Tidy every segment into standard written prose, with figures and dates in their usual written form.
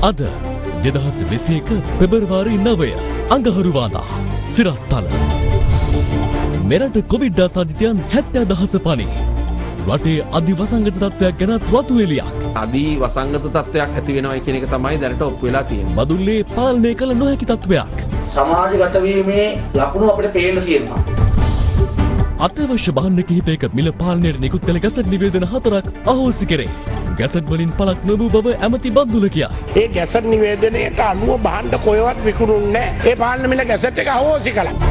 අද 2021 පෙබරවාරි 9 අඟහරුවාදා සිරස්තල මෙරට කොවිඩ් ආසාදිතයන් 70,000 පණි. රටේ අධි වසංගත තත්ත්වයක් ගැන රතු එළියක්. අධි වසංගත තත්ත්වයක් ඇති වෙනවා කියන එක තමයි දැනට ඔප්පු වෙලා තියෙන්නේ. බදුල්ලේ පාලනය කළ නොහැකි තත්ත්වයක්. සමාජගත වීමේ ලකුණු අපිට පේන්න තියෙනවා. අත්‍යවශ්‍ය භාණ්ඩ කිහිපයක මිල පාලනයට නිකුත් කළ ගැසට් නිවේදන 4ක් අහෝසි කෙරේ. ගැසට් වලින් පළක් නොවූ බව ඇමති බන්දුල කියයි. ඒ ගැසට් නිවේදනයට අනුව භාණ්ඩ කොහෙවත් විකුණුන්නේ නැහැ. ඒ පාලන මිල ගැසට් එක අහෝසි කළා.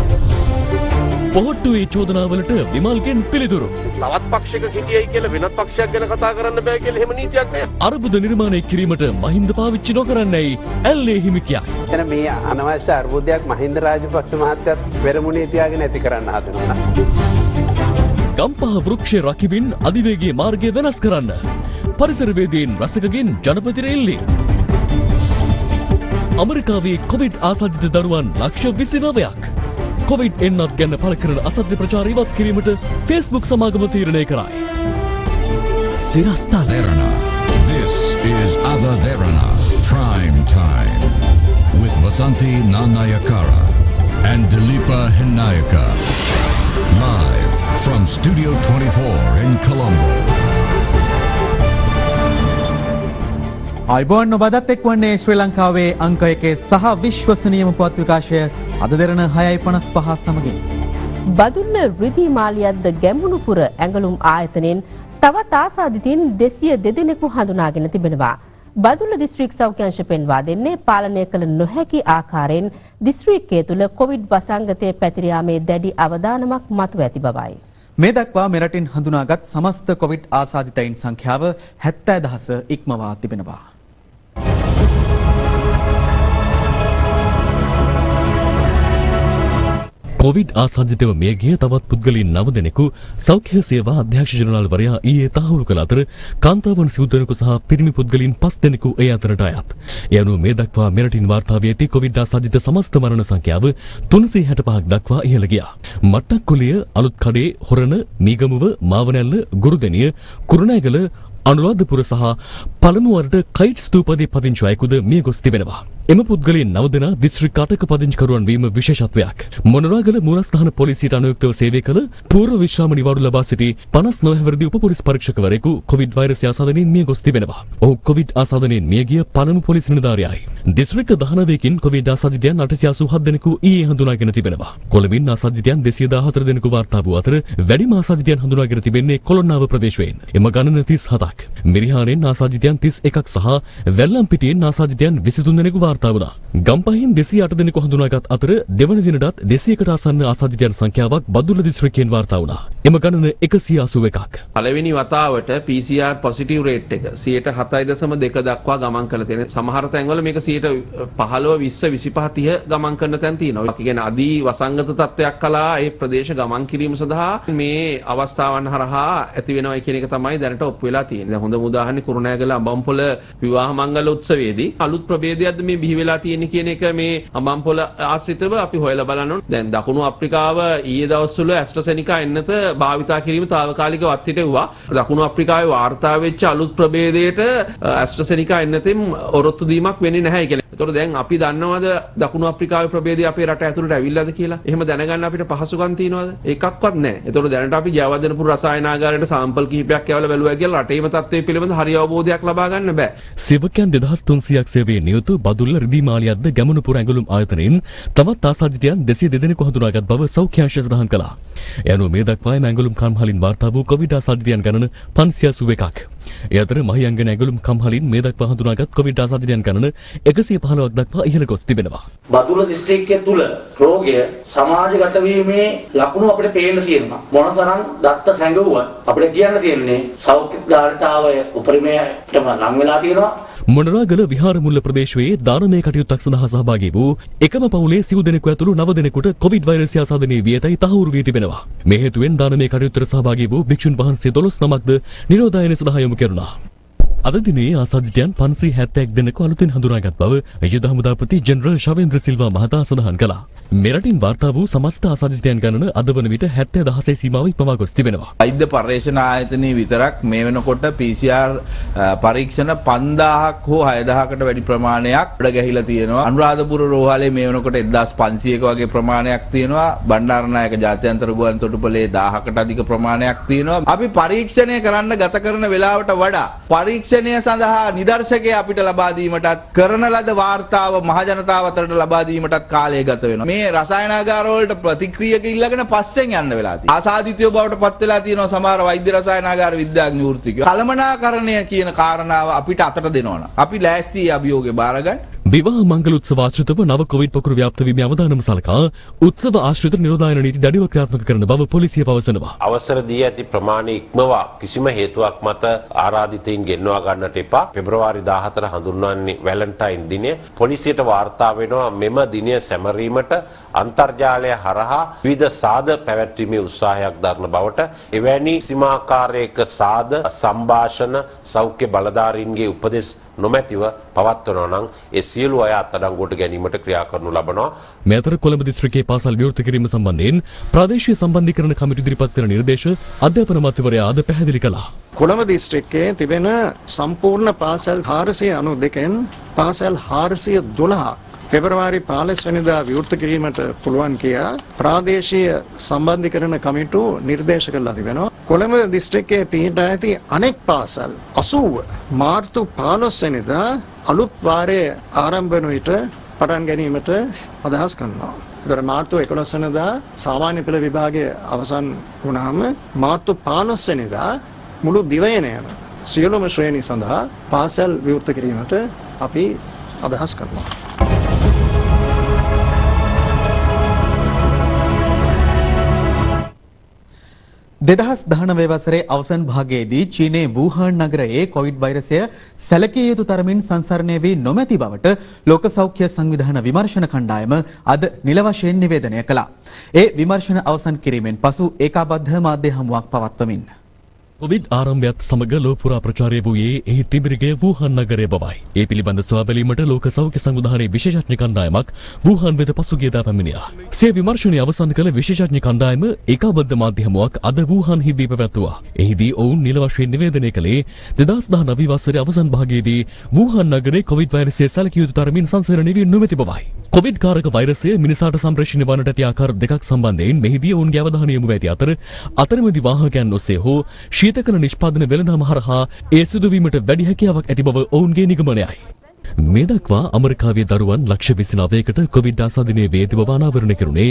පොහොට්ටුවේ චෝදනාවලට විමල්ගෙන් පිළිතුරු. තවත් පක්ෂයක හිටියයි කියලා වෙනත් පක්ෂයක් ගැන කතා කරන්න බෑ කියලා එහෙම නීතියක් නෑ. අර්බුද නිර්මාණය කිරීමට මහින්ද පාවිච්චි නොකරන්නයි ඇල්ලේ හිමි කියයි. එතන මේ අනවශ්‍ය අර්බුදයක් මහින්ද රාජපක්ෂ මහත්තයත් පෙරමුණේ තියාගෙන ඇති කරන්න හදනවා. ගම්පහ වෘක්ෂය රකිමින් අධිවේගී මාර්ගය වෙනස් කරන්න. පරිසරවේදීන් රසකගෙන් ජනපතිට ඉල්ලීම. ඇමරිකාවේ කොවිඩ් ආසාදිත දරුවන් ලක්ෂ 29ක්. කොවිඩ් එන්නත් ගැන පළ කරන අසත්‍ය ප්‍රචාර ඉවත් කිරීමට Facebook සමාගම තීරණය කරයි. සිරස්තල Verana. This is Ava Verana. Prime time. With Vasanthi Nanayakara and Dilipa Hinayaka. Live from Studio 24 in Colombo. අයිබෝන් ඔබදත් එක්වන්නේ ශ්‍රී ලංකාවේ අංක 1 සහ විශ්වසනීයම පුවත් විකාශය අද දෙරණ 6:55 සමගින්. බදුල්ල රිදී මාලියද්ද ගැඹුණුපුර ඇඟලුම් ආයතනයෙන් තවත් ආසාදිතින් 202 දෙනෙකු හඳුනාගෙන තිබෙනවා. බදුල්ල දිස්ත්‍රික් සෞඛ්‍ය අංශ පෙන්වා දෙන්නේ පාලනය කළ නොහැකි ආකාරයෙන් දිස්ත්‍රික්කයේ තුල කොවිඩ් වසංගතයේ පැතිර යාමේ දැඩි අවදානමක් මතුව ඇති බවයි. මේ දක්වා මෙරටින් හඳුනාගත් සමස්ත කොවිඩ් ආසාදිතයින් සංඛ්‍යාව 70,000 ඉක්මවා තිබෙනවා. කොවිඩ් ආසාදිතව මියගිය තවත් පුද්ගලයන් 9 දෙනෙකු සෞඛ්‍ය සේවා අධ්‍යක්ෂ ජනරාල්වරයා ඊයේ තහවුරු කළ අතර කාන්තාවන් 7 දෙනෙකු සහ පිරිමි පුද්ගලයන් 5 දෙනෙකු ඒ අතරට අයත්. ඒ අනුව මේ දක්වා මෙරටින් වාර්තා වී ඇති කොවිඩ් ආසාදිත සමස්ත මරණ සංඛ්‍යාව 365ක් දක්වා ඉහළ ගියා. මට්ටක්කුලිය, අලුත්කඩේ, හොරණ, මීගමුව, මාවනැල්ල, ගුරුදෙනිය, කුරුණෑගල, අනුරාධපුර සහ පළමු වරට කයිට් ස්තූපදී පදිංචි අයෙකුද මිය ගොස් තිබෙනවා. එම පුද්ගලයන් 9 දෙනා දිස්ත්‍රික් 8ක පදිංචිකරුවන් වීම විශේෂත්වයක්. මොනරාගල මූලස්ථාන පොලිසියට අනුයුක්තව සේවය කළ පූර්ව විශ්‍රාම නිවාඩු ලබා සිටි 59 හැවිරිදි උප පොලිස් පරීක්ෂකවරයෙකු කොවිඩ් වෛරසය ආසාදනයෙන් මිය ගොස් තිබෙනවා. ඔහු කොවිඩ් ආසාදනයෙන් මිය ගිය පළමු පොලිස් නිලධාරියයි. දිස්ත්‍රික් 19කින් කොවිඩ් ආසාදිතයන් 887 දෙනෙකු ඊයේ හඳුනාගෙන තිබෙනවා. කොළඹින් ආසාදිතයන් 214 දෙනෙකු වාර්තා වූ අතර වැඩිම ආසාදිතයන් හඳුනාගෙන තිබෙන්නේ කොළොන්නාව ප්‍රදේශයෙන්. එම ගණන 37ක්. මිරිහානෙන් ආසාදිතයන් 31ක් සහ වැල්ලම්පිටියෙන් ආසාදිතයන් 23 දෙනෙකු වාර්තා වුණා. ගම්පහින් 208 දෙනෙකු හඳුනාගත් අතර දෙවන දිනටත් 200කට ආසන්න ආසාදිතයන් සංඛ්‍යාවක් බදුල්ල දිස්ත්‍රික්කයෙන් වාර්තා වුණා. එම ගණන 181ක්. පළවෙනි වතාවට PCR පොසිටිව් රේට් එක 7.2 දක්වා ගමන් කරලා තියෙන. සමහර තැන්වල මේක 15 20 25 30 ගමන් කරන තැන් තියෙනවා. ඒ කියන්නේ අධි වසංගත තත්ත්වයක් කළා ඒ ප්‍රදේශ ගමන් කිරීම සඳහා මේ අවස්ථාවන් හරහා ඇති වෙනවා කියන එක තමයි දැනට ඔප්පු වෙලා තියෙන්නේ. හොඳම උදාහරණේ කුරුණෑගල අඹම්පොළ විවාහ මංගල උත්සවයේදී අලුත් ප්‍රභේදයක්ද මේ බිහි වෙලා තියෙන්නේ කියන එක මේ අඹම්පොළ ආශ්‍රිතව අපි හොයලා බලන්න ඕනේ. දැන් දකුණු අප්‍රිකාව ඊයේ දවස්වල ඇස්ට්‍රසෙනිකා එන්නත භාවිතා කිරීම తాවකාලිකව අත්හිටුවා. දකුණු අප්‍රිකාවේ වාර්තා වෙච්ච අලුත් ප්‍රභේදයට ඇස්ට්‍රසෙනිකා එන්නතෙන් ඔරොත්තු දීමක් වෙන්නේ නැහැ කියලා. ඒතකොට දැන් අපි දන්නවද දකුණු අප්‍රිකාවේ ප්‍රභේදය අපේ රට ඇතුළට ඇවිල්ලාද කියලා? එහෙම දැනගන්න අපිට පහසුකම් තියනවද? ඒකක්වත් නැහැ. ඒතකොට දැනට අපි ජයවර්ධනපුර රසායනාගාරයට සාම්පල් කිහිපයක් යවලා බැලුවා කියලා රටේම තත්ත්වය පිළිබඳ හරි අවබෝධයක් ලබා ගන්න බෑ. සේවකයන් 2300ක් සේවයේ නියුතු බදුල්ල රිදී මාලියද්ද ගැමුණුපුර ඇඟලුම් ආයතනයෙන් තවත් ආසාදිතයන් 202 දෙනෙකු හඳුනාගත් බව සෞඛ්‍ය අංශය සඳහන් කළා. ඒ අනුව මේ දක්වා ඇඟලුම් කම්හලින් වාර්තා වූ කොවිඩ් ආසාදිතයන් ගණන 581ක්. ඒ අතර මහියංගන ඇඟලුම් කම්හලින් මේ දක්වා හඳුනාගත් කොවිඩ් ආසාදිතයන් ගණන 115ක් දක්වා ඉහළ ගොස් තිබෙනවා. බදුල්ල දිස්ත්‍රික්කයේ තුල රෝගය සමාජගත වීමේ ලකුණු අපිට පේන්න තියෙනවා. මොනතරම් දත්ත සැඟවුවත් අපිට කියන්න තියෙන්නේ සෞඛ්‍ය ධාරිතාවය උපරිමයටම ලං වෙලා තියෙනවා. මොනරාගල විහාරමුල්ල ප්‍රදේශයේ දානමය කටයුත්තක් සඳහා සහභාගී වූ එකම පවුලේ 9 දෙනෙකු ඇතුළු 9 දෙනෙකුට කොවිඩ් වෛරසය ආසාදනය වී ඇතැයි තහවුරු වී තිබෙනවා. මේ හේතුවෙන් දානමය කටයුත්තට සහභාගී වූ භික්ෂුන් වහන්සේ 12 නමක්ද නිරෝධායනය සඳහා යොමු කෙරුණා. අද දිනේ ආසාදිතයන් 571 දෙනෙකු අලුතින් හඳුනාගත් බව යුද හමුදාපති ජෙනරල් ශවේන්ද්‍ර සිල්වා මහතා සඳහන් කළා. මෙරටින් වාර්තා වූ සමස්ත ආසාදිතයන් ගණන අද වන විට 70000 සීමාව ඉක්මවා ගොස් තිබෙනවා. වෛද්‍ය පර්යේෂණ ආයතනයේ විතරක් මේ වෙනකොට PCR පරීක්ෂණ 5000ක් හෝ 6000කට වැඩි ප්‍රමාණයක් උඩ ගැහිලා තියෙනවා. අනුරාධපුර රෝහලේ මේ වෙනකොට 1500ක වගේ ප්‍රමාණයක් තියෙනවා. බණ්ඩාරනායක ජාත්‍යන්තර ගුවන් තොටුපළේ 1000කට අධික ප්‍රමාණයක් තියෙනවා. අපි පරීක්ෂණය කරන්න ගත කරන වේලාවට වඩා පරීක්ෂණය සඳහා නිදර්ශකය අපිට ලබා දීමටත් කරන ලද වාර්තාව මහ ජනතාව අතරට ලබා දීමටත් කාලය ගත වෙනවා. මේ රසායනාගාර වලට ප්‍රතික්‍රියක ඉල්ලගෙන පස්සෙන් යන්න වෙලා තියෙනවා. ආසාදිතයෝ බවට පත් වෙලා තියෙනවා සමහර වෛද්‍ය රසායනාගාර විද්‍යාඥ වෘත්තිකයෝ. කළමනාකරණය කියන කාරණාව අපිට අතට දෙනවනම් අපි ලෑස්ති අභියෝගේ බාරගන්න. විවාහ මංගල උත්සව ආශ්‍රිතව නව කොවිඩ් පොකුරු ව්‍යාප්ත වීමේ අවදානම සලකා උත්සව ආශ්‍රිත නිරෝධායන නීති දැඩිව ක්‍රියාත්මක කරන බව පොලිසිය පවසනවා. අවසර දී ඇති ප්‍රමාණය ඉක්මවා කිසිම හේතුවක් මත ආරාධිතයින් ගෙන්වා ගන්නට එපා. පෙබරවාරි 14 හඳුන්වන්නේ වැලන්ටයින් දිනය. පොලිසියට වාර්තා වෙනවා මෙම දිනය සැමරීමට අන්තර්ජාලය හරහා විවිධ සාද පැවැත්වීමේ උත්සාහයක් දරන බවට එවැනි සීමාකාරයක සාද සංഭാෂණ සෞඛ්‍ය බලධාරීන්ගේ උපදෙස් නොමැතිව පවත්වනවා නම් ඒ සියලු අය අත්අඩංගුවට ගැනීමට ක්‍රියා කරනු ලබනවා. මේ අතර කොළඹ දිස්ත්‍රික්කයේ පාසල් විවෘත කිරීම සම්බන්ධයෙන් ප්‍රාදේශීය සම්බන්ධීකරණ කමිටු ඉදිරිපත් කරන නිර්දේශ අධ්‍යාපන මන්ත්‍රීවරයා අද පැහැදිලි කළා. කොළඹ දිස්ත්‍රික්කයේ තිබෙන සම්පූර්ණ පාසල් 492න් පාසල් 412 පෙබරවාරි 15 වෙනිදා විවෘත කිරීමට පුළුවන් කියා ප්‍රාදේශීය සම්බන්ධීකරණ කමිටු නිර්දේශ කළා තිබෙනවා. කොළඹ දිස්ත්‍රික්කයේ පිහිටා ඇති අනෙක් පාසල් 80 මාර්තු 15 වෙනිදා අලුත් වාරයේ ආරම්භ වන විට පටන් ගැනීමට අදහස් කරනවා. ඒතර මාර්තු 11 වෙනිදා සාමාන්‍ය පෙළ විභාගයේ අවසන් වුණාම මාර්තු 15 වෙනිදා මුළු දිවයිනේම සියලුම ශ්‍රේණි සඳහා පාසල් විවෘත කිරීමට අපි අදහස් කරනවා. 2019 වසරේ අවසන් භාගයේදී චීනයේ වූහාන් නගරයේ කොවිඩ් වෛරසය සැලකිය යුතු තරමින් සංසරණය වී නොමැති බවට ලෝක සෞඛ්‍ය සංවිධාන විමර්ශන කණ්ඩායම අද නිල වශයෙන් නිවේදනය කළා. ඒ විමර්ශන අවසන් කිරීමෙන් පසු ඒකාබද්ධ මාධ්‍ය හමුවක් පවත්වමින් කොවිඩ් ආරම්භයත් සමග ලෝපුරා ප්‍රචාරය වූයේ එහි තිබිරිගේ වූහාන් නගරය බවයි. ඒ පිළිබඳ සොයා බැලීමට ලෝක සෞඛ්‍ය සංවිධානයේ විශේෂඥ කණ්ඩායමක් වූහාන් වෙත පසුගියදා පැමිණියා. සිය විමර්ශනය අවසන් කළ විශේෂඥ කණ්ඩායම ඒකාබද්ධ මාධ්‍ය හමුවක් අද වූහාන්හිදී පැවැත්වුවා. එහිදී ඔවුන් නිල වශයෙන් නිවේදනය කළේ 2019 වසරේ අවසන් භාගයේදී වූහාන් නගරයේ කොවිඩ් වෛරසය සැලකිය යුතු තරමින් සංසරණය වී නොමැති බවයි. කොවිඩ් කාරක වෛරසය මිනිසාට සම්ප්‍රේෂණය වන්නට ඇති ආකාර දෙකක් සම්බන්ධයෙන් මෙහිදී ඔවුන්ගේ අවධානය යොමු වී ඇති අතර අතරමැදි වාහකයන් ඔස්සේ හෝ ශීතකල නිෂ්පාදන වෙළඳාම හරහා ඒ සිදුවීමට වැඩි හැකියාවක් ඇති බව ඔවුන්ගේ නිගමනයයි. මේ දක්වා ඇමරිකාවේ දරුවන් ලක්ෂ 29කට කොවිඩ් ආසාදනය වේ ඇති බව අනාවරණය කෙරුණේ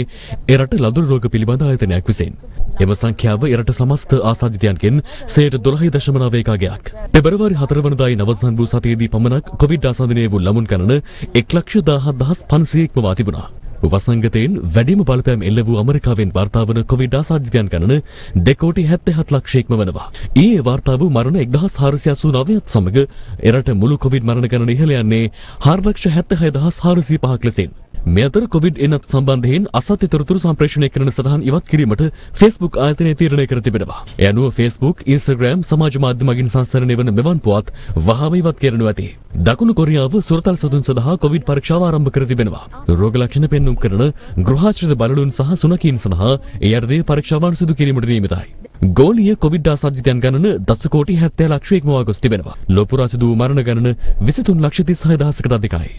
එරට ලදරු රෝග පිළිබඳ ආයතනයක් විසින්. එම සංඛ්‍යාව එරට සමස්ත ආසාදිතයන්ගෙන් 12.9%ක්. පෙබරවාරි 4 වනදායි අවසන් වූ සතියේදී පමණක් කොවිඩ් ආසාදනය වූ ළමුන් ගණන 1,17,500 ඉක්මවා තිබුණා. වසංගතයෙන් වැඩිම බලපෑම් එල්ල වූ ඇමරිකාවෙන් වාර්තා වන කොවිඩ් ආසාදිතයන් ගණන 2,77,00,000 ඉක්මවනවා. ඊයේ වාර්තා වූ මරණ 1,489ත් සමග එරට මුළු කොවිඩ් මරණ ගණන ඉහළ යන්නේ 4,76,405ක් ලෙසින්. මේ අතර කොවිඩ් එනත් සම්බන්ධයෙන් අසත්‍ය තොරතුරු සම්ප්‍රේෂණය කරන සටහන් ඉවත් කිරීමට Facebook ආයතනය තීරණය කර තිබෙනවා. ඒ අනුව Facebook, Instagram සමාජ මාධ්‍ය මගින් සංසරණය වන මෙවන් පුවත් වහාම ඉවත් කරනු ඇති. දකුණු කොරියාව සුරතල් සතුන් සඳහා කොවිඩ් පරීක්ෂාව ආරම්භ කර තිබෙනවා. රෝග ලක්ෂණ පෙන්නුම් කරන ගෘහාශ්‍රිත බලලුන් සහ සුනකීන් සඳහා ඒ අර්ධයේ පරීක්ෂාවන් සිදු කිරීමට නියමිතයි. ගෝලීය කොවිඩ් ආසාදිතයන් ගණන 10,70,00,000 ඉක්මවා ගොස් තිබෙනවා. ලෝපුරා සිදු වූ මරණ ගණන 23,36,000කට අධිකයි.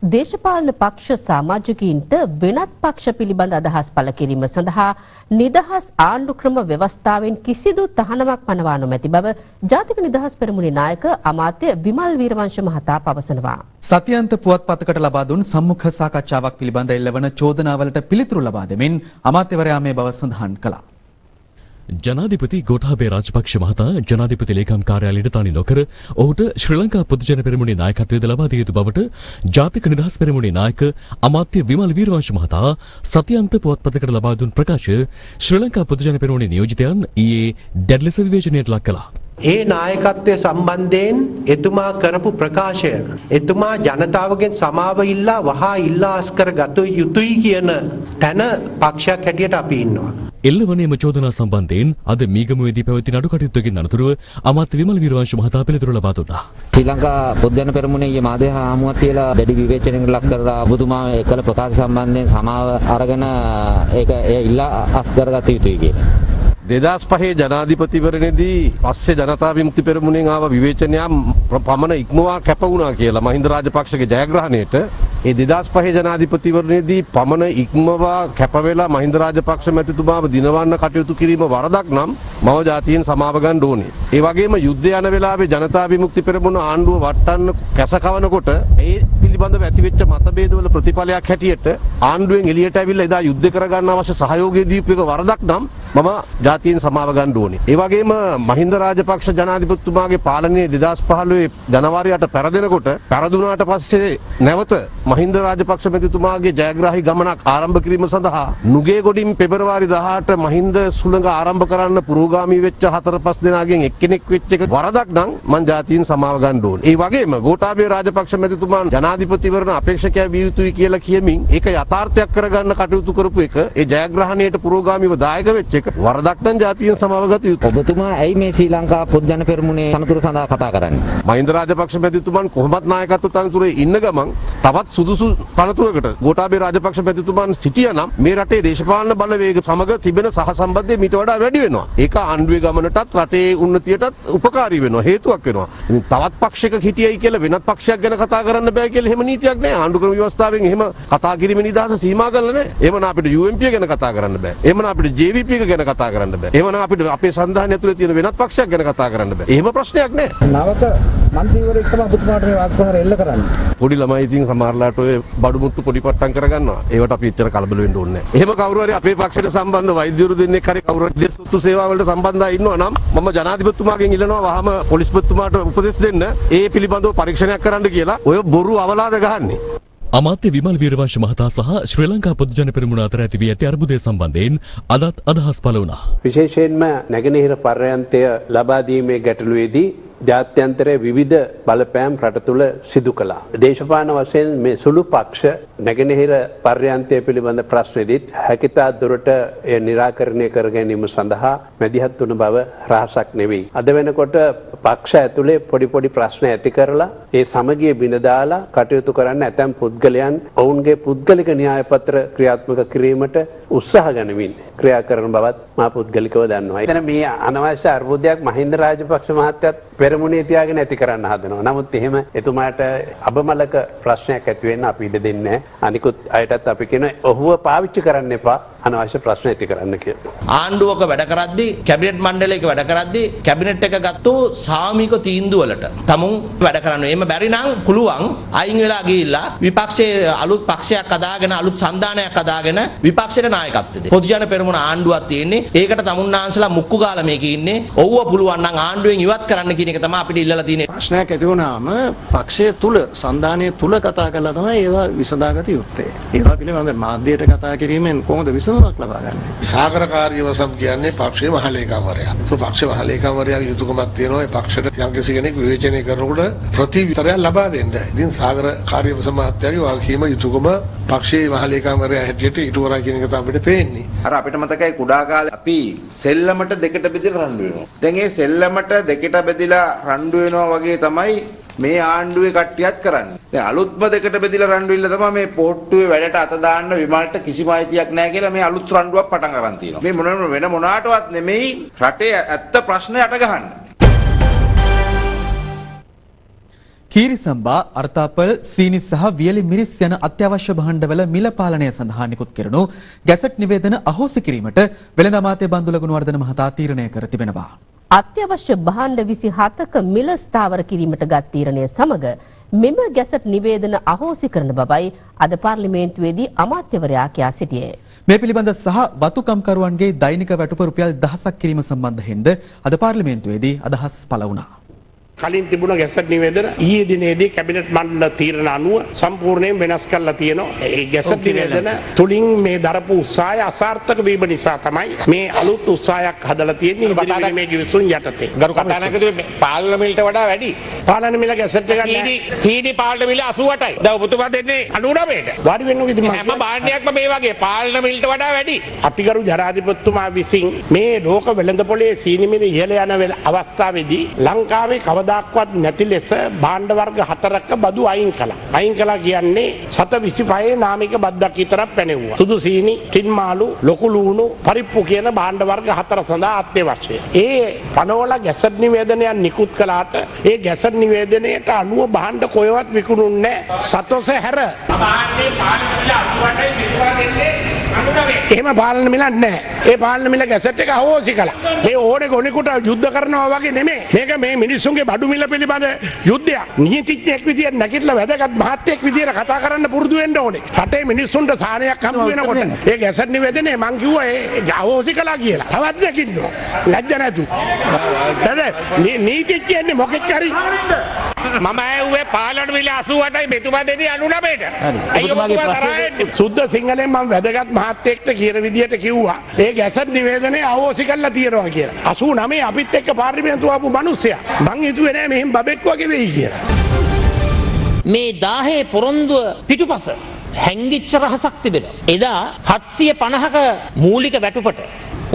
දේශපාලන පක්ෂ සමාජිකයින්ට වෙනත් පක්ෂ පිළිබඳ අදහස් පළ කිරීම සඳහා නිදහස් ආණ්ඩු ක්‍රම ව්‍යවස්ථාවෙන් කිසිදු තහනමක් පනවා නොමැති බව ජාතික නිදහස් පෙරමුණේ නායක අමාත්‍ය විමල් වීරවංශ මහතා පවසනවා. සතියන්ත පුවත්පතකට ලබා දුන් සම්මුඛ සාකච්ඡාවක් පිළිබඳ එල්ලවන චෝදනාවලට පිළිතුරු ලබා දෙමින් අමාත්‍යවරයා මේ බව සඳහන් කළා. ජනාධිපති ගෝඨාභය රාජපක්ෂ මහතා ජනාධිපති ලේකම් කාර්යාලයට තනි නොකර ඔහුට ශ්‍රී ලංකා පොදුජන පෙරමුණේ නායකත්වය ලබා දිය යුතු බවට ජාතික නිදහස් පෙරමුණේ නායක අමාත්‍ය විමල් වීරවංශ මහතා සතියන්ත පුවත්පතකට ලබා දුන් ප්‍රකාශය ශ්‍රී ලංකා පොදුජන පෙරමුණේ නියෝජිතයන් ඊයේ දැඩි ලෙස විවේචනයට ලක් කළා. ඒ නායකත්වය සම්බන්ධයෙන් එතුමා කරපු ප්‍රකාශය එතුමා ජනතාවගෙන් සමාව ඉල්ලා වහා ඉල්ලා අස්කර ගත යුතුයි කියන තැන පක්ෂයක් හැටියට අපි ඉන්නවා. එල්ලවනේම චෝදනා සම්බන්ධයෙන් අද මීගමුවේදී පැවති නඩු කටයුත්තකින් අනතුරුව අමාත්‍ය විමල් වීරවංශ මහතා පිළිතුරු ලබා දුන්නා. ශ්‍රී ලංකා පොත්ජන පෙරමුණේ ඊයේ මාධ්‍ය හමුවක් තියලා දැඩි විවේචනයකට ලක් කරලා ඔබතුමා එකල ප්‍රකාශ සම්බන්ධයෙන් සමාව අරගෙන ඒක ඉල්ලා අස්කරගත යුතුයි කියලා. 2005 ජනාධිපතිවරණයේදී පස්සේ ජනතා විමුක්ති පෙරමුණෙන් ආව විවේචනය පමණ ඉක්මවා කැප වුණා කියලා මහින්ද රාජපක්ෂගේ ජයග්‍රහණයට ඒ 2005 ජනාධිපතිවරණයේදී පමණ ඉක්මවා කැප වෙලා මහින්ද රාජපක්ෂ මැතිතුමාව දිනවන්න කටයුතු කිරීම වරදක් නම් මව ජාතියෙන් සමාව ගන්න ඕනේ. ඒ වගේම යුද්ධය යන වෙලාවේ ජනතා විමුක්ති පෙරමුණ ආණ්ඩුව වටන්න කැස කවනකොට ඒ පිළිබඳව ඇතිවෙච්ච මතභේදවල ප්‍රතිඵලයක් හැටියට ආණ්ඩුවෙන් එළියට ඇවිල්ලා එදා යුද්ධ කරගන්න අවශ්‍ය සහයෝගය දීපු එක වරදක් නම් මම ජාතියෙන් සමාව ගන්න ඕනේ. ඒ වගේම මහින්ද රාජපක්ෂ ජනාධිපතිතුමාගේ පාලනයේ 2015 ජනවාරියට පෙරදෙනකොට පෙරදුනාට පස්සේ නැවත මහින්ද රාජපක්ෂ මැතිතුමාගේ ජයග්‍රාහී ගමනක් ආරම්භ කිරීම සඳහා නුගේගොඩින් පෙබරවාරි 18 මහින්ද සුළඟ ආරම්භ කරන්න පුරෝගාමී වෙච්ච 4-5 දෙනාගෙන් එක්කෙනෙක් වෙච්ච එක වරදක් නම් මං ජාතියෙන් සමාව ගන්න ඕනේ. ඒ වගේම ගෝඨාභය රාජපක්ෂ මැතිතුමාන් ජනාධිපතිවරණ අපේක්ෂකයා විය යුතුයි කියලා කියමින් ඒක යථාර්ථයක් කරගන්න කටයුතු කරපු එක ඒ ජයග්‍රහණයට පුරෝගාමීව දායක වෙච්ච එක වරදක් නම් ජාතියෙන් සමාව ගත යුතුයි. ඔබතුමා ඇයි මේ ශ්‍රී ලංකා පොත්ජන පෙරමුණේ තනතුරු සඳහා කතා කරන්නේ? මහින්ද රාජපක්ෂ මැතිතුමන් කොහොමත් නායකත්ව තනතුරේ ඉන්න ගමන් තවත් සුදුසු තනතුරකට ගෝඨාභය රාජපක්ෂ මැතිතුමන් සිටියානම් මේ රටේ දේශපාලන බලවේග සමග තිබෙන සහසම්බන්ධය මීට වඩා වැඩි වෙනවා. ඒක ආණ්ඩුවේ ගමනටත් රටේ උන්නතියටත් උපකාරී වෙනවා, හේතුවක් වෙනවා. ඉතින් තවත් පක්ෂයක හිටියයි කියලා වෙනත් පක්ෂයක් ගැන කතා කරන්න බෑ කියලා එහෙම නීතියක් නෑ. ආණ්ඩු ක්‍රම ව්‍යවස්ථාවෙන් එහෙම කතා කිරීමේ නිදහස සීමා කරලා නෑ. එහෙමනම් අපිට UMP ගැන කතා කරන්න බෑ. එහෙමනම් අපිට JVP ගැන කතා කරන්න බෑ. එහෙමනම් අපිට අපේ සංවිධානය ඇතුලේ තියෙන වෙනත් පක්ෂයක් ගැන කතා කරන්න බෑ. එහෙම ප්‍රශ්නයක් නෑ. නවක මන්ත්‍රීවරයෙක් තමයි ඔබතුමාට මේ වාක්‍යවර එල්ල කරන්නේ. පොඩි ළමයි ඉතින් සමහරලාට ඔය බඩු මුට්ටු පොඩි පට්ටම් කරගන්නවා. ඒවට අපි එච්චර කලබල වෙන්න ඕනේ නෑ. එහෙම කවුරු හරි අපේ පක්ෂයට සම්බන්ධ වෛද්‍යවරු දෙන්නෙක් හරි කවුරු හරි දේශසුත්තු සේවා වලට සම්බන්ධයි ඉන්නවා නම් මම ජනාධිපතිතුමාගෙන් ඉල්ලනවා වහම පොලිස්පතිතුමාට උපදෙස් දෙන්න ඒ පිළිබඳව පරීක්ෂණයක් කරන්න කියලා. ඔය බොරු අවලාද ගහන්නේ. අමාත්‍ය විමල් වීරවංශ මහතා සහ ශ්‍රී ලංකා පොදුජන පෙරමුණ අතර ඇති වී ඇති අර්බුදය සම්බන්ධයෙන් අදත් අදහස් පළ වුණා. විශේෂයෙන්ම නැගෙනහිර පර්යන්තය ලබා දීමේ ගැටලුවේදී ජාත්‍යන්තරයේ විවිධ බලපෑම් රට තුළ සිදු කළා. දේශපාලන වශයෙන් මේ සුළු පක්ෂ නැගෙනහිර පර්යන්තය පිළිබඳ ප්‍රශ්නෙදිත් හැකිතා දුරට එය निराකරණය කර ගැනීම සඳහා මැදිහත් වුණ බව රහසක් නෙවෙයි. අද වෙනකොට පක්ෂ ඇතුලේ පොඩි පොඩි ප්‍රශ්න ඇති කරලා ඒ සමගිය බිඳ දාලා කටයුතු කරන්න ඇතැම් පුද්ගලයන් ඔවුන්ගේ පුද්ගලික න්‍යාය පත්‍ර ක්‍රියාත්මක කිරීමට උත්සාහ ගනිමින් ක්‍රියා කරන බවත් මා පුද්ගලිකව දන්නවා. එතන මේ අනවශ්‍ය අර්බුදයක් මහින්ද රාජපක්ෂ මහත්තයත් පෙරමුණේ තියාගෙන ඇති කරන්න හදනවා. නමුත් එහෙම එතුමාට අබමලක ප්‍රශ්නයක් ඇති වෙන්න අපි ඉඩ දෙන්නේ නැහැ. අනිකුත් අයටත් අපි කියන ඔහුව පාවිච්චි කරන්න එපා අනවශ්‍ය ප්‍රශ්න ඇති කරන්න කියලා. ආණ්ඩුවක වැඩ කරද්දී කැබිනට් මණ්ඩලයක වැඩ කරද්දී කැබිනට් එක ගත්තෝ සාමික තීන්දුව වලට තමුන් වැඩ කරන්න. එහෙම බැරි නම් පුළුවන් අයින් වෙලා ගිහිල්ලා විපක්ෂයේ අලුත් පක්ෂයක් අදාගෙන අලුත් සම්දානයක් අදාගෙන විපක්ෂයට නායකත්වය දෙන්න. පොදුජන පෙරමුණ ආණ්ඩුවක් තියෙන්නේ. ඒකට තමුන්නාන්සලා මුක්කු ගාලා මේකේ ඉන්නේ. ඔව්ව පුළුවන් නම් ආණ්ඩුවෙන් ඉවත් කරන්න කියන එක තමයි අපිට ඉල්ලලා තියෙන්නේ. ප්‍රශ්නයක් ඇති වුණාම පක්ෂයේ තුල සම්දානයේ තුල කතා කරලා තමයි ඒවා විසඳාගත යුත්තේ. ඒවා පිළිබඳව මාධ්‍යයට කතා කිරීමෙන් කොහොමද විසඳුමක් ලබා ගන්න? සාගරකාරී වසම් කියන්නේ පක්ෂයේ මහලේකම්වරයා. ඒක පක්ෂ මහලේකම්වරයාගේ යුතුයකමක් තියෙනවා. ඒ පක්ෂයට යම්කිසි කෙනෙක් විවේචනය කරනකොට ප්‍රතිවිතරයක් ලබා දෙන්න. ඉතින් සාගරකාරී වසම් මහත්තයාගේ වාක්‍යීම යුතුයකම පක්ෂයේ මහලේකම්වරයා හැටියට ඊටවරා කියන එක තමයි අපිට පේන්නේ. අර අපිට මතකයි කුඩා කාලේ අපි සෙල්ලමට දෙකට බෙදලා රණ්ඩු වෙනවා. දැන් ඒ සෙල්ලමට දෙකට බෙදලා රණ්ඩු වෙනවා වගේ තමයි මේ ආණ්ඩුවේ කට්ටියත් කරන්නේ. දැන් අලුත්ම දෙකට බෙදලා රණ්ඩු ඉල්ල තමයි මේ පොට්ටුවේ වැඩට අත දාන්න විමල්ට කිසිම අයිතියක් නැහැ කියලා මේ අලුත් රණ්ඩුවක් පටන් ගන්න තියෙනවා. මේ මොන වෙන මොනාටවත් නෙමෙයි රටේ ඇත්ත ප්‍රශ්න යට ගහන්න. කීරිසම්බා අර්ථාපල් සීනි සහ වියලි මිරිස් යන අත්‍යවශ්‍ය භාණ්ඩවල මිල පාලනය සඳහා නිකුත් කෙරෙනු ගැසට් නිවේදන අහෝසි කිරීමට වෙළඳ අමාත්‍ය බන්දුල ගුණවර්ධන මහතා තීරණය කර තිබෙනවා. අත්‍යවශ්‍ය භාණ්ඩ 27ක මිල ස්ථාවර කිරීමට ගත් තීරණය සමග මෙම ගැසට් නිවේදන අහෝසි කරන බවයි අද පාර්ලිමේන්තුවේදී අමාත්‍යවරයා කියා සිටියේ. මේ පිළිබඳ සහ වතුකම්කරුවන්ගේ දෛනික වැටුප රුපියල් 1000ක් කිරීම සම්බන්ධයෙන්ද අද පාර්ලිමේන්තුවේදී අදහස් පළ වුණා. කලින් තිබුණ ගැසට් නිවේදන ඊයේ දිනේදී කැබිනට් මණ්ඩල තීරණ අනුව සම්පූර්ණයෙන් වෙනස් කරලා තියෙනවා. ඒ ගැසට් නිවේදන තුලින් මේ දරපු උත්සාහය අසාර්ථක වීම නිසා තමයි මේ අලුත් උත්සාහයක් හදලා තියෙන්නේ ඉදිරියේ මේ ගිවිසුම් යටතේ. ගරු කතානායකතුමනි පාර්ලිමේන්තුවට වඩා වැඩි පාලන මිල ගැසට් එක සීනි පාලන මිල 88යි. දැන් ඔබතුමා දෙන්නේ 99ට. වාඩි වෙන්න කිව්ද මම? හැම භාණ්ඩයක්ම මේ වගේ පාලන මිලට වඩා වැඩි. අතිගරු ජනාධිපතිතුමා විසින් මේ ලෝක වෙළඳපොලේ සීනි මිල ඉහළ යන අවස්ථාවේදී ලංකාවේ කවදාක්වත් නැති ලෙස භාණ්ඩ වර්ග 4ක බදු අයින් කළා. අයින් කළා කියන්නේ 725 නාමික බද්දක් විතරක් පැනෙවුවා. සුදු සීනි, ටින් මාළු, ලොකු ලුණු, පරිප්පු කියන භාණ්ඩ වර්ග 4 සඳහා අත්‍යවශ්‍යයි. ඒ පනවල ගැසට් නිවේදනයක් නිකුත් කළාට ඒ ගැසට් නිවේදනයට අනුව භාණ්ඩ කොහෙවත් විකුණුන්නේ නැහැ. සතොස හැර භාණ්ඩේ පාලන මිල 88යි විකුණා දෙන්නේ 99. එහෙම පාලන මිලක් නැහැ. ඒ පාලන මිල ගැසට් එක අහෝසි කළා. මේ ඕනේ ගොනෙකුට යුද්ධ කරනවා වගේ නෙමෙයි. මේක මේ මිනිස්සුන්ගේ බඩු මිල පිළිබඳ යුද්ධයක්. නීතිඥයෙක් විදියට නැගිටලා වැදගත් මහත්යෙක් විදියට කතා කරන්න පුරුදු වෙන්න ඕනේ. රටේ මිනිස්සුන්ට සාහනයක් හම්බ වෙනකොට ඒ ගැසට් නිවේදනේ මං කිව්වා ඒ අහෝසි කළා කියලා. තවත් නැගිටිනවා. ලැජ්ජ නැතු. නීතිඥයන්නේ මොකෙක් හරි මම ඇහුවේ පාලන මිල 88යි මෙතුමා දෙන්නේ 99ට. අයියෝ සුද්ධ සිංහලෙන් මම වැදගත් මහත්යෙක්ට කියන විදියට කිව්වා. ඒ ගැසට් නිවේදනේ අහෝසි කළා තියෙනවා කියලා. 89 අපිත් එක්ක පාර්ලිමේන්තුව ආපු මිනිස්සයා. මං හිතුවේ නෑ මෙහෙම බබෙක් වගේ වෙයි කියලා. මේ 10 පොරොන්දුව පිටුපස හැංගිච්ච රහසක් තිබෙනවා. එදා 750ක මූලික වැටුපට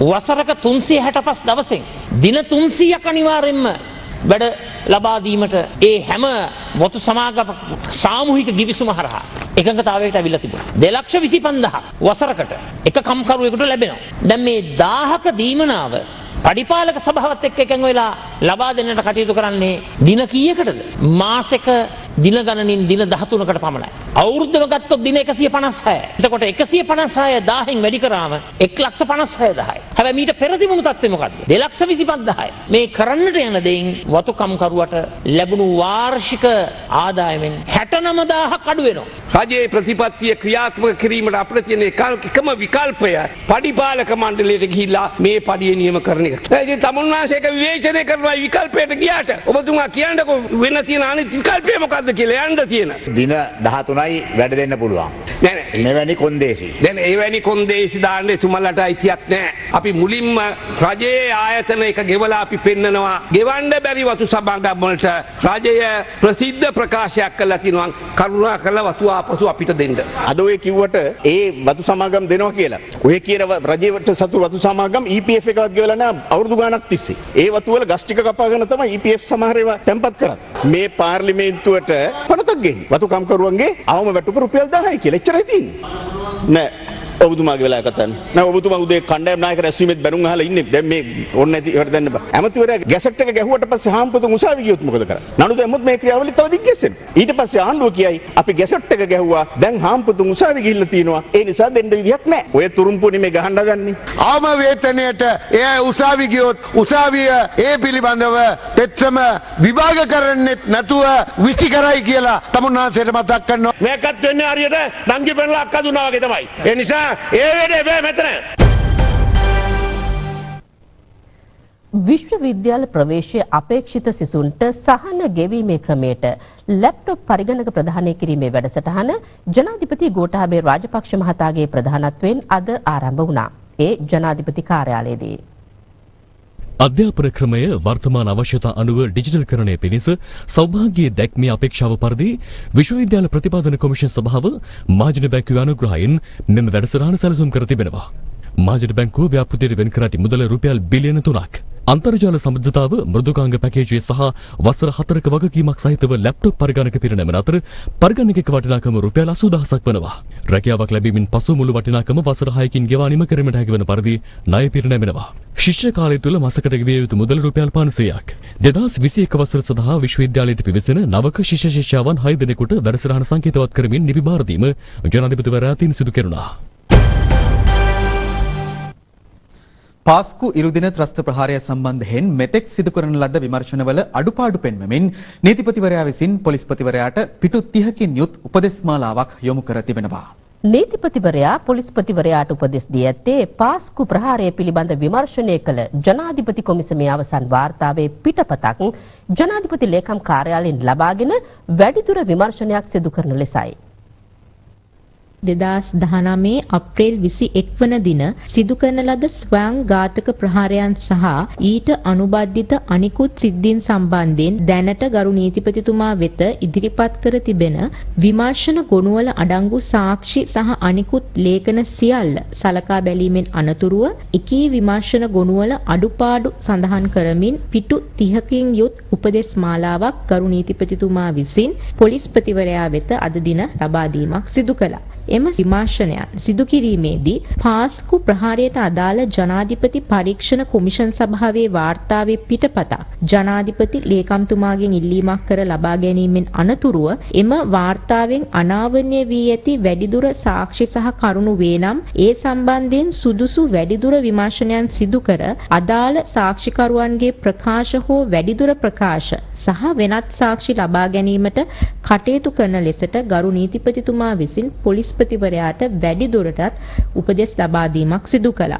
වසරක 365 දවසෙන් දින 300ක් අනිවාර්යෙන්ම වැඩ ලබා දීමට ඒ හැම වතු සමාගම සාමූහික ගිවිසුම හරහා එකඟතාවයකට අවිල්ලා තිබුණා. 2,25,000ක් වසරකට එක කම්කරුවෙකුට ලැබෙනවා. දැන් මේ 1000ක දීමනාව පරිපාලක සභාවත් එක්ක එකඟ වෙලා ලබා දෙන්නට කටයුතු කරන්නේ දින කීයකටද? මාසෙක දින ගණනින් දින 13කට පමණයි. අවුරුද්දම ගත්තොත් දින 156. එතකොට 156 1000න් වැඩි කරාම 1,56,000යි. හැබැයි මීට පෙර තිබුණු තත්ත්වය මොකද්ද? 2,25,000යි. මේ කරන්නට යන දෙයින් වතුකම්කරුවට ලැබුණු වාර්ෂික ආදායමෙන් 69,000ක් අඩු වෙනවා. රජයේ ප්‍රතිපත්තිය ක්‍රියාත්මක කිරීමට අපිට තියෙන එකම විකල්පය පරිපාලක මණ්ඩලයට ගිහිල්ලා මේ පඩිය නියම කරන එක. ඒ තමුන්නාසේක විවේචනය කරනවා විකල්පයට ගියාට ඔබතුමා කියන්නකො වෙන තියෙන අනිත් විකල්පය මොකද්ද කියලා යන්න තියෙන. දින 13යි වැඩ දෙන්න පුළුවන්. නෑ නෑ මෙවැනි කොන්දේසි. දැන් එවැනි කොන්දේසි දාන්න එතුමලට අයිතියක් නෑ. අපි මුලින්ම රජයේ ආයතන එක ගෙවලා අපි පෙන්නනවා. ගෙවන්න බැරි වතු සභාගම් වලට රජය ප්‍රසිද්ධ ප්‍රකාශයක් කළා තිනවා කරුණාකරලා වතු ආපසු අපිට දෙන්න. අද ඔය කිව්වට ඒ වතු සමාගම් දෙනවා කියලා. ඔය කියන රජයට සතු වතු සමාගම් EPF එකවත් ගෙවලා නෑ අවුරුදු ගාණක් තිස්සේ. ඒ වතු වල ගස් ටික කපාගෙන තමයි EPF සමහර ඒවා තැම්පත් කරන්නේ. මේ පාර්ලිමේන්තුවට පනතක් ගෙන්නේ. වතු කම්කරුවන්ගේ අවම වැටුප රුපියල් 10යි කියලා. එච්චරයි තියෙන්නේ. නෑ ඔබතුමාගේ වෙලා කතන්න. නෑ ඔබතුමා උදේ කණ්ඩායම් නායක රැස්වීමෙත් බැනුම් අහලා ඉන්නේ. දැන් මේ ඕන නැති ඒවට දෙන්න බෑ. ඇමතිවරයා ගැසට් එක ගැහුවට පස්සේ හාම්පුතුන් උසාවි ගියොත් මොකද කරන්නේ? නඩු දැම්මොත් මේ ක්‍රියාවලිය තව දිග්ගැස්සෙන. ඊට පස්සේ ආණ්ඩුව කියයි අපි ගැසට් එක ගැහුවා. දැන් හාම්පුතුන් උසාවි ගිහිල්ලා තිනවා. ඒ නිසා දෙන්න විදියක් නෑ. ඔය තුරුම්පුනේ මේ ගහන්න ගන්නේ. ආම වේතනයට එය උසාවි ගියොත් උසාවිය ඒ පිළිබඳව පෙත්සම විභාග කරන්නෙත් නැතුව විසි කරයි කියලා තමුන්නාන්සේට මතක් කරනවා. මේකත් වෙන්නේ හරියට නංගි පෙරලා අක්කා දුන්නා වගේ තමයි. ඒ නිසා ඒ වෙලේ බෑ මෙතන. විශ්වවිද්‍යාල ප්‍රවේශය අපේක්ෂිත සිසුන්ට සහන ගෙවීමේ ක්‍රමයට ලැප්ටොප් පරිගණක ප්‍රදානය කිරීමේ වැඩසටහන ජනාධිපති ගෝඨාභය රාජපක්ෂ මහතාගේ ප්‍රධානත්වයෙන් අද ආරම්භ වුණා. ඒ ජනාධිපති කාර්යාලයේදී අධ්‍යාපන ක්‍රමය වර්තමාන අවශ්‍යතා අනුව ඩිජිටල්කරණය පිණිස සෞභාග්‍යයේ දැක්මේ අපේක්ෂාව පරිදි විශ්වවිද්‍යාල ප්‍රතිපාදන කොමිෂන් සභාව මහජන බැංකුවේ අනුග්‍රහයෙන් මෙම වැඩසටහන සැලසුම් කර තිබෙනවා. මහජන බැංකුව ව්‍යාපෘතියට වෙන් කර ඇති මුදල රුපියල් බිලියන 3ක්. අන්තර්ජාල සම්බන්ධතාව මෘදුකාංග පැකේජය සහ වසර 4ක වගකීමක් සහිතව ලැප්ටොප් පරිගණක පිරිනැමන අතර පරිගණකයක වටිනාකම රුපියල් 80000ක් වනවා. රැකියාවක් ලැබීමෙන් පසු මුළු වටිනාකම වසර 6කින් ගෙවා නිම කිරීමට හැකිවන පරිදි ණය පිරිනැමෙනවා. ශිෂ්‍ය කාලය තුල මාසකට ගෙවිය යුතු මුදල රුපියල් 500ක්. 2021 වසර සඳහා විශ්වවිද්‍යාලයට පිවිසෙන නවක ශිෂ්‍ය ශිෂ්‍යාවන් 6 දෙනෙකුට වැඩසටහන සංකේතවත් කරමින් නිවි බාර දීම ජනාධිපතිවරයා තින් සිදු කෙරුණා. පාස්කු ඉරුදින ත්‍රස්ත ප්‍රහාරය සම්බන්ධයෙන් මෙතෙක් සිදු කරන ලද විමර්ශනවල අඩුපාඩු පෙන්වමින් නීතිපතිවරයා විසින් පොලිස්පතිවරයාට පිටු 30කින් යුත් උපදෙස් මාලාවක් යොමු කර තිබෙනවා. නීතිපතිවරයා පොලිස්පතිවරයාට උපදෙස් දී ඇත්තේ පාස්කු ප්‍රහාරය පිළිබඳ විමර්ශනය කළ ජනාධිපති කොමිසමේ අවසන් වාර්තාවේ පිටපතක් ජනාධිපති ලේකම් කාර්යාලයෙන් ලබාගෙන වැඩිදුර විමර්ශනයක් සිදු කරන ලෙසයි. 2019 අප්‍රේල් 21 වන දින සිදු කරන ලද ස්වයං ඝාතක ප්‍රහාරයන් සහ ඊට අනුබද්ධිත අනිකුත් සිද්ධීන් සම්බන්ධයෙන් දැනට ගරු නීතිපතිතුමා වෙත ඉදිරිපත් කර තිබෙන විමර්ශන ගොනුවල අඩංගු සාක්ෂි සහ අනිකුත් ලේඛන සියල්ල සලකා බැලීමෙන් අනතුරුව එකී විමර්ශන ගොනුවල අඩුපාඩු සඳහන් කරමින් පිටු 30කින් යුත් උපදෙස් මාලාවක් ගරු නීතිපතිතුමා විසින් පොලිස්පතිවරයා වෙත අද දින ලබා දීමක් සිදු කළා. එම විමර්ශනයන් සිදු කිරීමේදී පාස්කු ප්‍රහාරයට අදාළ ජනාධිපති පරීක්ෂණ කොමිෂන් සභාවේ වාර්තාවේ පිටපතක් ජනාධිපති ලේකම්තුමාගෙන් ඉල්ලීමක් කර ලබා ගැනීමෙන් අනතුරුව එම වාර්තාවෙන් අනාවරණය වී ඇති වැඩිදුර සාක්ෂි සහ කරුණු වේ නම් ඒ සම්බන්ධයෙන් සුදුසු වැඩිදුර විමර්ශනයන් සිදු කර අදාළ සාක්ෂිකරුවන්ගේ ප්‍රකාශ හෝ වැඩිදුර ප්‍රකාශ සහ වෙනත් සාක්ෂි ලබා ගැනීමට කටයුතු කරන ලෙසට ගරු නීතිපතිතුමා විසින් පොලිස්පතිවරයාට වැඩි දුරටත් උපදෙස් ලබා දීමක් සිදු කළා.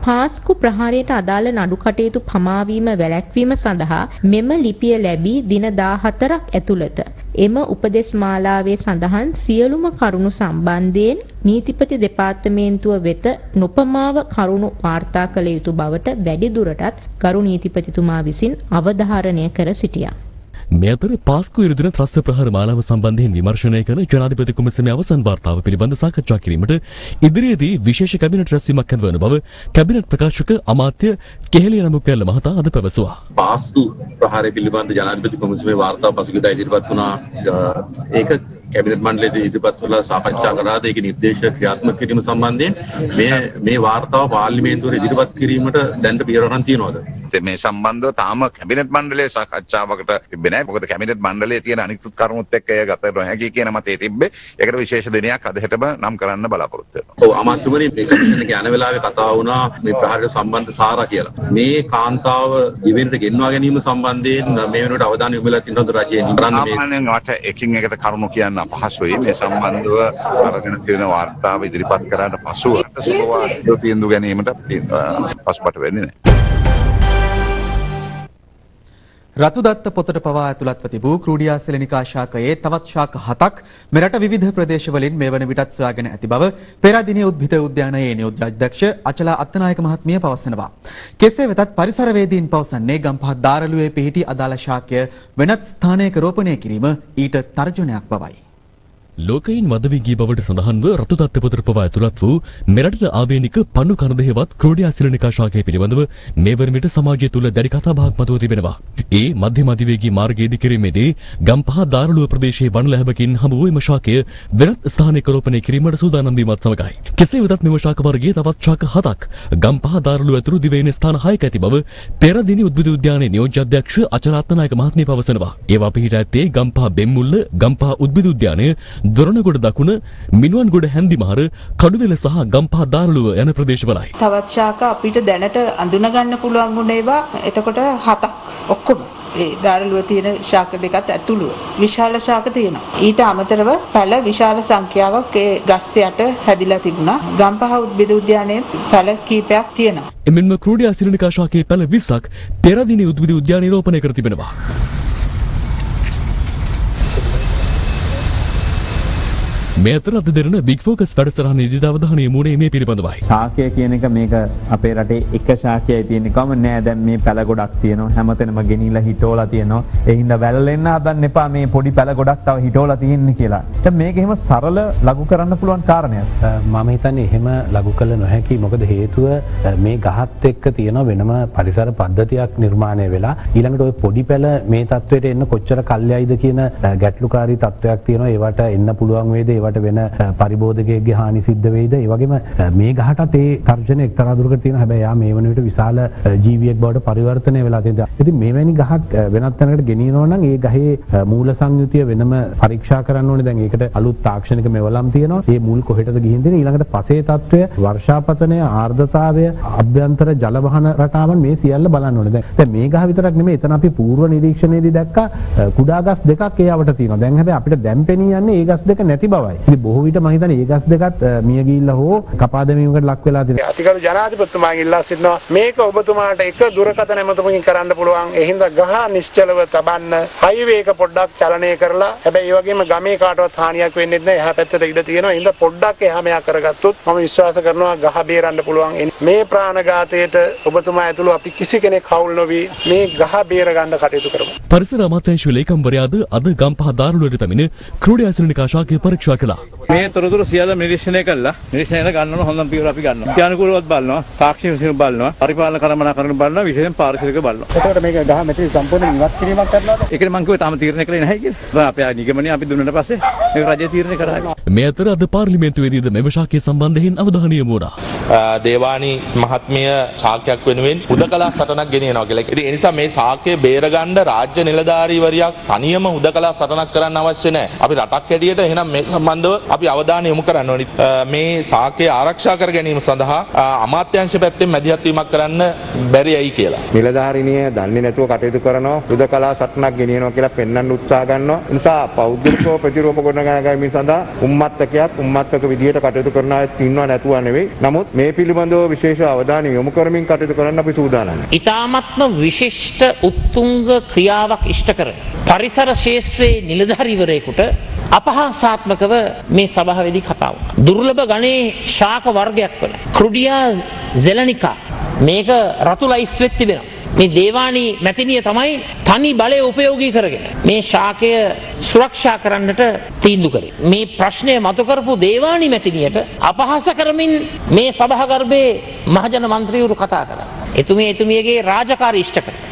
පාස්කු ප්‍රහාරයට අදාළ නඩු කටයුතු පමාවීම වැළැක්වීම සඳහා මෙම ලිපිය ලැබී දින 14ක් ඇතුළත එම උපදෙස් මාලාවේ සඳහන් සියලුම කරුණු සම්බන්ධයෙන් නීතිපති දෙපාර්තමේන්තුව වෙත නොපමාව කරුණු වාර්තා කළ යුතු බවට වැඩි දුරටත් ගරු නීතිපතිතුමා විසින් අවධාරණය කර සිටියා. මේ අතර පාස්කු ඉරුදින ත්‍රස්ත ප්‍රහාර මාලාව සම්බන්ධයෙන් විමර්ශනය කළ ජනාධිපති කොමිසමේ අවසන් වාර්තාව පිළිබඳ සාකච්ඡා කිරීමට ඉදිරියේදී විශේෂ කැබිනට් රැස්වීමක් ඇන්වන බව කැබිනට් ප්‍රකාශක අමාත්‍ය කෙහෙලිය රඹුක්කැල්ල මහතා අද පැවසුවා. පාස්කු ප්‍රහාරය පිළිබඳ ජනාධිපති කොමිසමේ වාර්තාව පසුගියදා ඉදිරිපත් වුණා. ඒක කැබිනට් මණ්ඩලයේ ඉදිරිපත් වෙලා සාකච්ඡා කරාද ඒක නිර්දේශ ක්‍රියාත්මක කිරීම සම්බන්ධයෙන් මේ වාර්තාව පාර්ලිමේන්තුවේ ඉදිරිපත් කිරීමට දැන් පියවරක් තියනවාද? මේ සම්බන්ධව තාම කැබිනට් මණ්ඩලයේ සාකච්ඡාවකට තිබෙන්නේ නැහැ. මොකද කැබිනට් මණ්ඩලයේ තියෙන අනිකුත් කරුණුත් එක්ක එය ගත නොහැකි කියන මතය තිබ්බේ. ඒකට විශේෂ දිනයක් අද හෙටම නම් කරන්න බලාපොරොත්තු වෙනවා. ඔව් අමාත්‍යවරණි මේ කමිෂන් එක යන වෙලාවේ කතා වුණා මේ ප්‍රහාරයට සම්බන්ධ සාරා කියලා. මේ කාන්තාව ඉවෙන්ට් එක ගෙන්වා ගැනීම සම්බන්ධයෙන් මේ වෙනකොට අවධානය යොමු වෙලා තියෙනවද රජයේ නිරන්තරයෙන් මේ සාමාන්‍යයෙන් වට එකින් එකට කරුණු කියන්න අපහසුයි. මේ සම්බන්ධව අරගෙන තියෙන වාර්තාව ඉදිරිපත් කරාට පසුව සුබ තීන්දුව ගැනීමට පසුබට වෙන්නේ නැහැ. රතුදත්ත පොතට පවා ඇතුළත්ව තිබූ ක්‍රූඩියා සෙලනිකා ශාකයේ තවත් ශාක 7ක් මෙරට විවිධ ප්‍රදේශවලින් මේ වන විටත් සොයාගෙන ඇති බව පෙරදිනේ උද්භිද උද්‍යානයේ නියෝජ්‍ය අධ්‍යක්ෂ අචලා අත්තනායක මහත්මිය පවසනවා. කෙසේ වෙතත් පරිසරවේදීන් පවසන්නේ ගම්පහ දාරළුවේ පිහිටි අදාළ ශාකය වෙනත් ස්ථානයක රෝපණය කිරීම ඊට තර්ජනයක් බවයි. ලෝකයින් මදවී ගී බවට සඳහන්ව රතුදත්ත පොතට පවා ඇතුළත් වූ මෙරටට ආවේනික පණු කරදෙහිවත් ක්‍රෝඩියා සිලනිකා ශාකය පිළිබඳව මේ වන විට සමාජය තුළ දැඩි කතාබහක් මතුව තිබෙනවා. ඒ මධ්‍යම අධිවේගී මාර්ගය ඉදි කිරීමේදී ගම්පහ දාරළුව ප්‍රදේශයේ වන ලැබකින් හමු වූ එම ශාකය වෙනත් ස්ථානයක රෝපණය කිරීමට සූදානම් වීමත් සමගයි. කෙසේ වෙතත් මෙම ශාක වර්ගයේ තවත් ශාක 7ක් ගම්පහ දාරළුව ඇතුළු දිවයිනේ ස්ථාන 6ක ඇති බව පෙරදිනේ උද්භිද උද්‍යානයේ නියෝජ්‍ය අධ්‍යක්ෂ අචලා අත්තනායක මහත්මිය පවසනවා. ඒවා පිහිට ඇත්තේ ගම්පහ බෙම්මුල්ල, ගම්පහ උද්භිද උද්‍යානය, දොරණගොඩ දකුණ, මිනුවන්ගොඩ හැන්දිමහර, කඩුවෙල සහ ගම්පහ දාරළුව යන ප්‍රදේශවලයි. තවත් ශාක අපිට දැනට අඳුන ගන්න පුළුවන් වුණ ඒවා එතකොට 7ක් ඔක්කොම ඒ දාරළුව තියෙන ශාක දෙකත් ඇතුළුව විශාල ශාක තියෙනවා. ඊට අමතරව පැල විශාල සංඛ්‍යාවක් ඒ ගස් යට හැදිලා තිබුණා. ගම්පහ උද්භිද උද්‍යානයේ පැල කීපයක් තියෙනවා. එමෙන්ම ක්‍රෝඩියා සිලනිකා ශාකයේ පැල 20ක් පෙරදිනේ උද්භිද උද්‍යානයේ රෝපණය කර තිබෙනවා. මේ අතර අද දෙරණ බිග් ෆෝකස් වැඩසටහනේදී අවධානය යොමුනේ මේ පිළිබඳවයි. ශාකය කියන එක මේක අපේ රටේ එක ශාකයයි තියෙන්නේ කම නෑ. දැන් මේ පැල ගොඩක් තියෙනවා. හැමතැනම ගෙනිලා හිටෝලා තියෙනවා. ඒ හින්දා වැළලෙන්න හදන්න එපා මේ පොඩි පැල ගොඩක් තව හිටෝලා තියෙන්නේ කියලා. දැන් මේක එහෙම සරල ලඝු කරන්න පුළුවන් කාරණයක්. මම හිතන්නේ එහෙම ලඝු කළ නොහැකි. මොකද හේතුව මේ ගහත් එක්ක තියෙන වෙනම පරිසර පද්ධතියක් නිර්මාණය වෙලා ඊළඟට ওই පොඩි පැල මේ තත්වයට එන්න කොච්චර කල්යයිද කියන ගැටලුකාරී තත්වයක් තියෙනවා. ඒවට එන්න පුළුවන් වේද? වෙන පරිබෝධකයෙක්ගේ හානි සිද්ධ වෙයිද? ඒ වගේම මේ ගහටත් ඒ තර්ජන එක්තරා දුරකට තියෙනවා. හැබැයි යා මේ වන විට විශාල ජීවියෙක් බවට පරිවර්තනය වෙලා තියෙනවා. ඉතින් මෙවැනි ගහක් වෙනත් තැනකට ගෙනියනවා නම් ඒ ගහේ මූල සංයුතිය වෙනම පරීක්ෂා කරන්න ඕනේ. දැන් ඒකට අලුත් තාක්ෂණික මෙවලම් තියෙනවා. මේ මුල් කොහෙටද ගිහින් තියෙන්නේ? ඊළඟට පසේ තත්වය, වර්ෂාපතනය, ආර්ද්‍රතාවය, අභ්‍යන්තර ජල වහන රටාවන් මේ සියල්ල බලන්න ඕනේ. දැන් මේ ගහ විතරක් නෙමෙයි. එතන අපි පූර්ව නිරීක්ෂණයේදී දැක්කා කුඩා ගස් දෙකක් ඒ යවට තියෙනවා. දැන් හැබැයි අපිට දැන් පෙනී යන්නේ ඒ ගස් දෙක නැති බවයි. ඉතින් බොහෝ විට මම හිතන්නේ ඒ ගස් දෙකත් මිය ගිහිල්ලා හෝ කපා දැමීමකට ලක් වෙලා තියෙනවා. අතිගරු ජනාධිපතිතුමාගෙන් ඉල්ලා සිටිනවා මේක ඔබතුමාට එක දුරකථන ඇමතුමකින් කරන්න පුළුවන්. ඒ හින්දා ගහ නිශ්චලව තබන්න හයිවේ එක පොඩ්ඩක් චලනය කරලා හැබැයි ඒ වගේම ගමේ කාටවත් හානියක් වෙන්නේ නැහැ. එහා පැත්තට ඉඩ තියෙනවා. ඒ හින්දා පොඩ්ඩක් එහා මෙහා කරගත්තොත් මම විශ්වාස කරනවා ගහ බේරන්න පුළුවන්. මේ ප්‍රාණඝාතයට ඔබතුමා ඇතුළු අපි කිසි කෙනෙක් හවුල් නොවි මේ ගහ බේර ගන්න කටයුතු කරමු. පරිසර අමාත්‍යාංශ ලේකම්වරයාද අද ගම්පහ දාරුලට පැමිණ ක්‍රෝඩයාසනික ශාකය පරීක්ෂා කළා. මේ තොරතුරු සියල්ල නිරීක්ෂණය කළා. නිරීක්ෂණය ගන්නව හොඳම පියවර අපි ගන්නවා. ත්‍යානුකූලවත් බලනවා. සාක්ෂි විසින් බලනවා. පරිපාලන කළමනාකරණ බලනවා. විශේෂයෙන් පාරිසරික බලනවා. එතකොට මේක ගහ මෙතන සම්පූර්ණ ඉවත් කිරීමක් කරනවද? ඒකනේ මම කිව්වේ තාම තීරණය කළේ නැහැ කියලා. අපේ නිගමනය අපි දුන්නාට පස්සේ මේක රජය තීරණය කරා. මේ අතර අද පාර්ලිමේන්තුවේදීද මෙම ශාකය සම්බන්ධයෙන් අවධානය යොමු වුණා. දේවානි මහත්මිය ශාකයක් වෙනුවෙන් හුදකලා සටනක් ගෙනියනවා කියලා. ඉතින් ඒ නිසා මේ ශාකය බේරගන්න රාජ්‍ය නිලධාරීවරියක් තනියම හුදකලා සටනක් කරන්න අවශ්‍ය නැහැ. අපි රටක් හැටියට එහෙනම් මේ සම්බන්ධව අපි අවධානය යොමු කරන්න ඕනි. මේ ශාකය ආරක්ෂා කර ගැනීම සඳහා අමාත්‍යාංශ පැත්තෙන් මැදිහත් වීමක් කරන්න බැරි ඇයි කියලා. නිලධාරිනිය දන්නේ නැතුව කටයුතු කරනවා හුදකලා සටනක් ගෙනියනවා කියලා පෙන්වන්න උත්සාහ ගන්නවා. ඒ නිසා පෞද්ගලිකව ප්‍රතිරූප ගොඩනගා ගැනීම සඳහා උම්මත්තක විදියට කටයුතු කරන අය ඉන්නව නැතුව නෙවෙයි. නමුත් මේ පිළිබඳව විශේෂ අවධානය යොමු කරමින් කටයුතු කරන්න අපි සූදානම්යි. ඊ타ත්ම විශිෂ්ට උත්තුංග ක්‍රියාවක් ඉෂ්ට කර පරිසර ශාස්ත්‍රයේ නිලධාරීවරයෙකුට අපහාසාත්මකව මේ සභාවේදී කතා වුණා. දුර්ලභ ගණේ ශාක වර්ගයක් වල ක්‍රුඩියා zelenica මේක රතු ලයිස්ට් තිබෙනවා. මේ දේවානි මැතිනිය තමයි තනි බලය උපයෝගී කරගෙන මේ ශාකය සුරක්ෂා කරන්නට තීන්දුව කරේ. මේ ප්‍රශ්නය මතු කරපු දේවානි මැතිනියට අපහාස කරමින් මේ සභාගර්භයේ මහජන මන්ත්‍රීවරු කතා කළා. එතුමියගේ රාජකාරී ඉෂ්ට කළා.